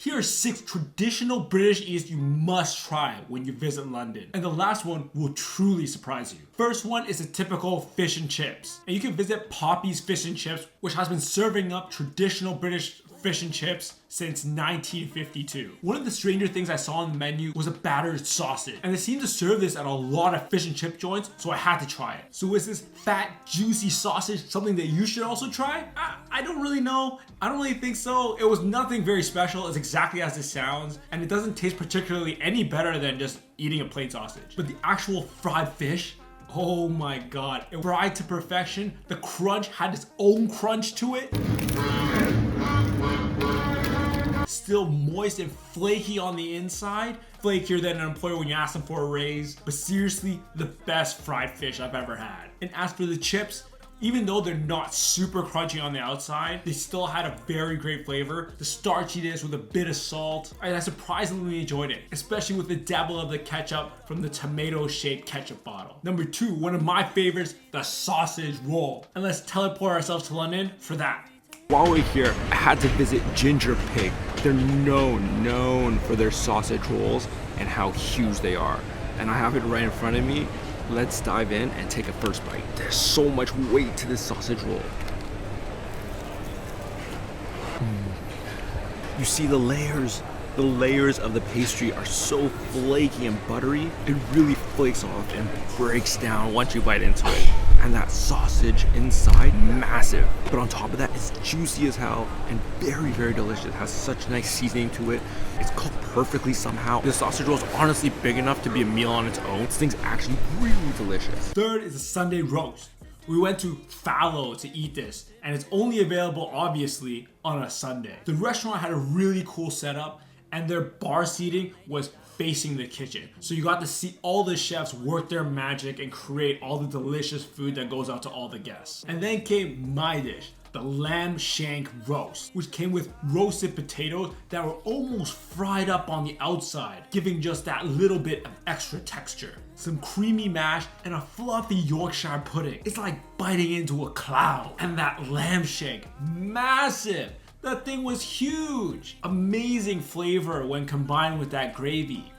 Here are 6 traditional British eats you must try when you visit London. And the last one will truly surprise you. First one is a typical fish and chips. And you can visit Poppy's Fish and Chips, which has been serving up traditional British fish and chips since 1952. One of the stranger things I saw on the menu was a battered sausage, and they seem to serve this at a lot of fish and chip joints, so I had to try it. So is this fat, juicy sausage something that you should also try? I don't really know. I don't really think so. It was nothing very special. It's exactly as it sounds, and it doesn't taste particularly any better than just eating a plain sausage. But the actual fried fish, oh my god. It fried to perfection. The crunch had its own crunch to it. Still moist and flaky on the inside. Flakier than an employer when you ask them for a raise. But seriously, the best fried fish I've ever had. And as for the chips, even though they're not super crunchy on the outside, they still had a very great flavor. The starchiness with a bit of salt. And I surprisingly enjoyed it, especially with the dabble of the ketchup from the tomato-shaped ketchup bottle. Number 2, one of my favorites, the sausage roll. And let's teleport ourselves to London for that. While we're here, I had to visit Ginger Pig. They're known for their sausage rolls and how huge they are. And I have it right in front of me. Let's dive in and take a first bite. There's so much weight to this sausage roll. You see the layers. The layers of the pastry are so flaky and buttery. It really flakes off and breaks down once you bite into it. And that sausage inside, massive. But on top of that, it's juicy as hell and very delicious. It has such nice seasoning to it. It's cooked perfectly somehow. The sausage roll is honestly big enough to be a meal on its own. This thing's actually really delicious. Third is a Sunday roast. We went to Fallow to eat this, and it's only available obviously on a Sunday. The restaurant had a really cool setup, and their bar seating was facing the kitchen. So you got to see all the chefs work their magic and create all the delicious food that goes out to all the guests. And then came my dish, the lamb shank roast, which came with roasted potatoes that were almost fried up on the outside, giving just that little bit of extra texture. Some creamy mash and a fluffy Yorkshire pudding. It's like biting into a cloud. And that lamb shank, massive. That thing was huge. Amazing flavor when combined with that gravy.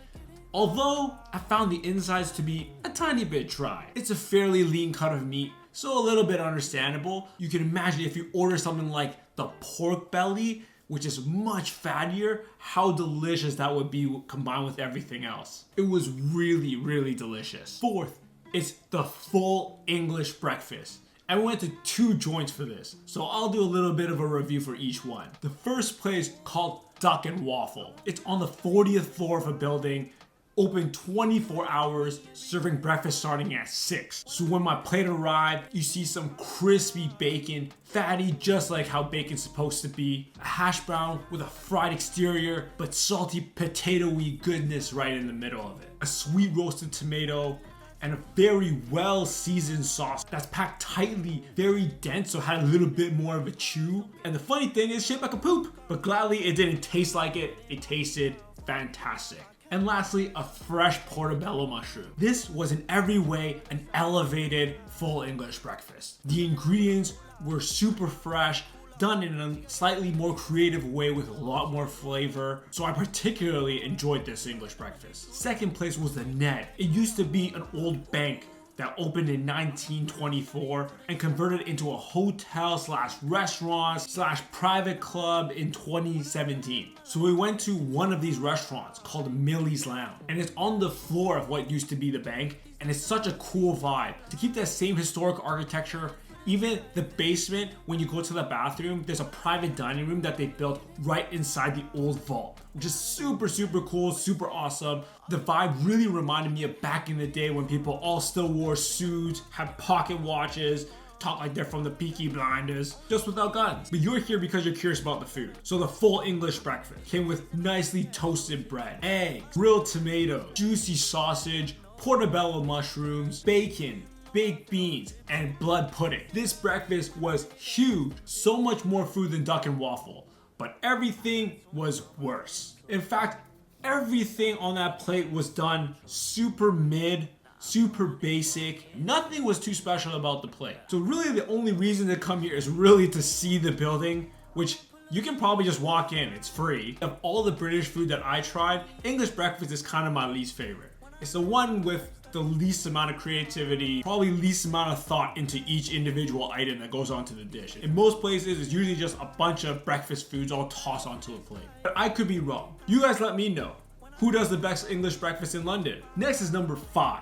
Although I found the insides to be a tiny bit dry. It's a fairly lean cut of meat, so a little bit understandable. You can imagine if you order something like the pork belly, which is much fattier, how delicious that would be combined with everything else. It was really delicious. Fourth is the full English breakfast. I went to 2 joints for this, so I'll do a little bit of a review for each one. The first place called Duck and Waffle. It's on the 40th floor of a building, open 24 hours, serving breakfast starting at 6. So when my plate arrived, you see some crispy bacon, fatty just like how bacon's supposed to be, a hash brown with a fried exterior, but salty potato-y goodness right in the middle of it, a sweet roasted tomato, and a very well seasoned sauce that's packed tightly, very dense, so had a little bit more of a chew. And the funny thing is, shaped like a poop, but gladly it didn't taste like it. It tasted fantastic. And lastly, a fresh portobello mushroom. This was in every way an elevated full English breakfast. The ingredients were super fresh, done in a slightly more creative way with a lot more flavor. So I particularly enjoyed this English breakfast. Second place was the Ned. It used to be an old bank that opened in 1924 and converted into a hotel slash restaurant slash private club in 2017. So we went to one of these restaurants called Millie's Lounge, and it's on the floor of what used to be the bank, and it's such a cool vibe. To keep that same historic architecture, even the basement, when you go to the bathroom, there's a private dining room that they built right inside the old vault, which is super cool, super awesome. The vibe really reminded me of back in the day when people all still wore suits, had pocket watches, talk like they're from the Peaky Blinders, just without guns. But you're here because you're curious about the food. So the full English breakfast came with nicely toasted bread, eggs, grilled tomato, juicy sausage, portobello mushrooms, bacon, baked beans, and blood pudding. This breakfast was huge, so much more food than Duck and Waffle, but everything was worse. In fact, everything on that plate was done super mid, super basic. Nothing was too special about the plate. So really the only reason to come here is really to see the building, which You can probably just walk in, it's free. Of all the British food that I tried, English breakfast is kind of my least favorite. It's the one with the least amount of creativity, probably least amount of thought into each individual item that goes onto the dish. In most places, it's usually just a bunch of breakfast foods all tossed onto a plate. But I could be wrong. You guys let me know. Who does the best English breakfast in London? Next is number 5.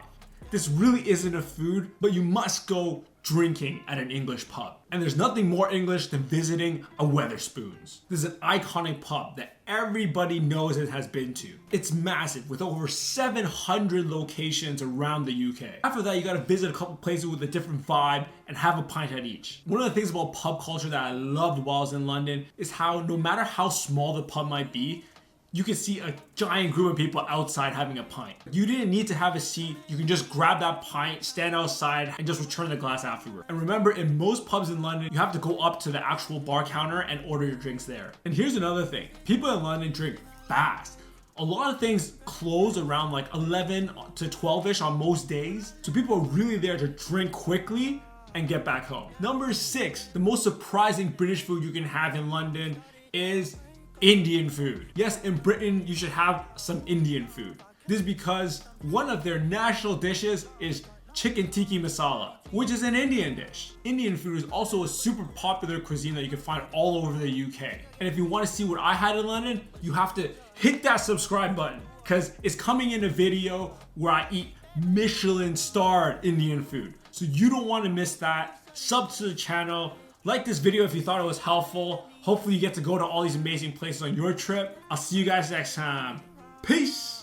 This really isn't a food, but you must go drinking at an English pub. And there's nothing more English than visiting a Wetherspoons. This is an iconic pub that everybody knows and has been to. It's massive with over 700 locations around the UK. After that, you gotta visit a couple places with a different vibe and have a pint at each. One of the things about pub culture that I loved while I was in London is how no matter how small the pub might be, you can see a giant group of people outside having a pint. You didn't need to have a seat. You can just grab that pint, stand outside, and just return the glass afterward. And remember, in most pubs in London, you have to go up to the actual bar counter and order your drinks there. And here's another thing. People in London drink fast. A lot of things close around like 11 to 12-ish on most days. So people are really there to drink quickly and get back home. Number 6, the most surprising British food you can have in London is Indian food. Yes, in Britain, you should have some Indian food. This is because one of their national dishes is chicken tikka masala, which is an Indian dish. Indian food is also a super popular cuisine that you can find all over the UK. And if you want to see what I had in London, you have to hit that subscribe button because it's coming in a video where I eat Michelin-starred Indian food. So you don't want to miss that. Sub to the channel. Like this video if you thought it was helpful. Hopefully you get to go to all these amazing places on your trip. I'll see you guys next time. Peace!